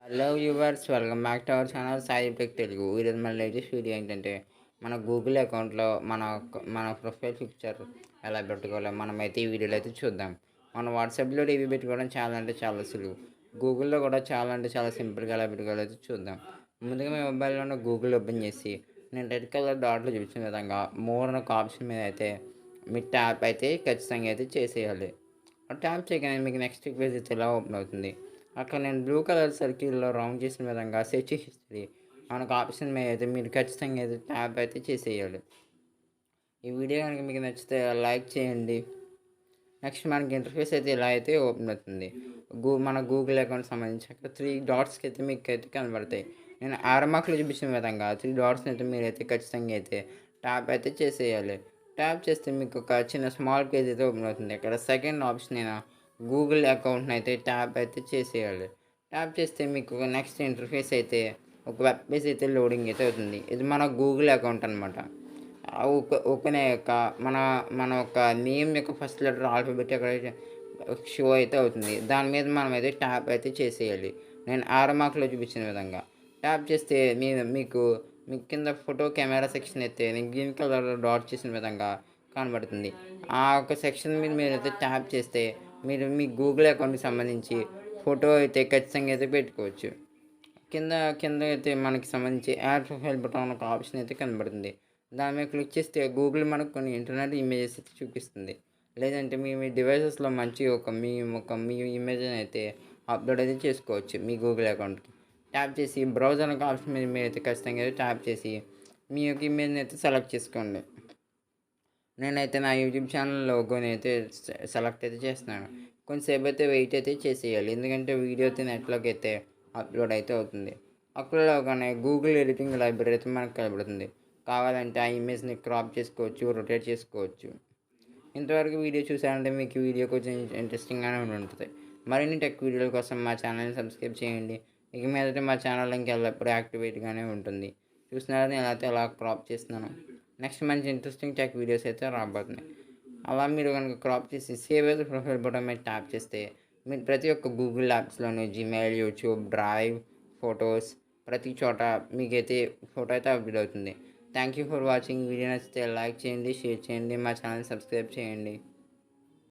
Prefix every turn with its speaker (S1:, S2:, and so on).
S1: Hello viewers, welcome back to our channel Saideeptechtelugu. ఈరోజు మన latest video ఏంటంటే మన గూగుల్ అకౌంట్లో మన ప్రొఫైల్ పిక్చర్ ఎలా పెట్టుకోవాలో మనమైతే ఈ వీడియోలో అయితే చూద్దాం. మన వాట్సాప్లో ఇవి పెట్టుకోవడం చాలా అంటే చాలా సులువు. గూగుల్లో కూడా చాలా అంటే చాలా సింపుల్గా ఎలా పెట్టుకోవాలో అయితే చూద్దాం. ముందుగా మీ మొబైల్లో ఉన్న గూగుల్ ఓపెన్ చేసి నేను రెడ్ కలర్ డాట్లో చూపించిన విధంగా మోర్ అనే ఒక ఆప్షన్ మీద అయితే మీ ట్యాప్ అయితే ఖచ్చితంగా అయితే చేసేయాలి. ట్యాప్ చేయగానే మీకు నెక్స్ట్ పేజ్ అయితే ఎలా ఓపెన్ అవుతుంది. అక్కడ నేను బ్లూ కలర్ సర్కిల్లో రౌండ్ చేసిన విధంగా సెర్చ్ హిస్టరీ మనకు ఆప్షన్ మీద అయితే మీరు ఖచ్చితంగా అయితే ట్యాప్ అయితే చేసేయాలి. ఈ వీడియో కనుక మీకు నచ్చితే లైక్ చేయండి. నెక్స్ట్ మనకి ఇంటర్ఫేస్ అయితే ఇలా అయితే ఓపెన్ అవుతుంది. మన గూగుల్ అకౌంట్ సంబంధించి అక్కడ 3 డాట్స్కి అయితే మీకు అయితే కనబడతాయి. నేను ఆరో మార్కులు చూపించిన విధంగా 3 డాట్స్ని అయితే మీరైతే ఖచ్చితంగా అయితే ట్యాప్ అయితే చేసేయాలి. ట్యాప్ చేస్తే మీకు ఒక చిన్న స్మాల్ పేజ్ అయితే ఓపెన్ అవుతుంది. ఇక్కడ సెకండ్ ఆప్షన్ అయినా గూగుల్ అకౌంట్ని అయితే ట్యాప్ అయితే చేసేయాలి. ట్యాప్ చేస్తే మీకు నెక్స్ట్ ఇంటర్ఫేస్ అయితే ఒక వెబ్ పేజ్ అయితే లోడింగ్ అయితే అవుతుంది. ఇది మన గూగుల్ అకౌంట్ అనమాట. ఓపెన్ అయ్యాక మన మన యొక్క నేమ్ యొక్క ఫస్ట్ లెటర్ ఆల్ఫాబెట్ అక్కడ షో అయితే అవుతుంది. దాని మీద మనం అయితే ట్యాప్ అయితే చేసేయాలి. నేను ఆరో మార్కులో చూపించిన విధంగా ట్యాప్ చేస్తే మీకు కింద ఫోటో కెమెరా సెక్షన్ అయితే నేను గ్రీన్ కలర్ డాట్ చేసిన విధంగా కనబడుతుంది. ఆ ఒక సెక్షన్ మీద మీరైతే ట్యాప్ చేస్తే మీరు మీ గూగుల్ అకౌంట్కి సంబంధించి ఫోటో అయితే ఖచ్చితంగా అయితే పెట్టుకోవచ్చు. కింద కింద అయితే మనకి సంబంధించి యాడ్ ప్రొఫైల్ బటన్ ఒక ఆప్షన్ అయితే కనబడుతుంది. దాని మీద క్లిక్ చేస్తే గూగుల్ మనకు కొన్ని ఇంటర్నెట్ ఇమేజెస్ అయితే చూపిస్తుంది. లేదంటే మీ డివైసెస్లో మంచి మీ ఇమేజ్ని అయితే అప్లోడ్ అయితే చేసుకోవచ్చు మీ గూగుల్ అకౌంట్కి. ట్యాప్ చేసి బ్రౌజర్ ఒక ఆప్షన్ మీద మీరైతే ఖచ్చితంగా అయితే ట్యాప్ చేసి మీ యొక్క ఇమేజ్ని అయితే సెలెక్ట్ చేసుకోండి. నేనైతే నా యూట్యూబ్ ఛానల్ లోగోని అయితే సెలెక్ట్ అయితే చేస్తున్నాను. కొంచెంసేపు అయితే వెయిట్ అయితే చేసేయాలి, ఎందుకంటే వీడియో అయితే నెట్లోకి అయితే అప్లోడ్ అయితే అవుతుంది. అప్లోడ్ అవగానే గూగుల్ ఎడిటింగ్ లైబ్రరీ అయితే మనకు కనబడుతుంది. కావాలంటే ఆ ఇమేజ్ని క్రాప్ చేసుకోవచ్చు, రొటేట్ చేసుకోవచ్చు. ఇంతవరకు వీడియో చూసారంటే మీకు వీడియో కొంచెం ఇంట్రెస్టింగ్గానే ఉంటుంది. మరిన్ని టెక్ వీడియోల కోసం మా ఛానల్ని సబ్స్క్రైబ్ చేయండి. ఇక మీదట మా ఛానల్ ఇంకా ఎల్లప్పుడూ యాక్టివేట్గానే ఉంటుంది. చూస్తున్నారని నేను అయితే అలా క్రాప్ చేస్తున్నాను. నెక్స్ట్ మంచి ఇంట్రెస్టింగ్ టెక్ వీడియోస్ అయితే రాబోతున్నాయి. అలా మీరు కనుక క్రాప్ చేసి సేవ్ యాజ్ ప్రొఫైల్ బటన్ మీద ట్యాప్ చేస్తే మీరు ప్రతి ఒక్క గూగుల్ యాప్స్లోని జీమెయిల్, యూట్యూబ్, డ్రైవ్, ఫొటోస్ ప్రతి చోట మీకైతే ఫోటో అయితే అప్లోడ్ అవుతుంది. Thank you for watching. Video నచ్చితే లైక్ చేయండి, షేర్ చేయండి, మా ఛానల్ సబ్స్క్రైబ్ చేయండి.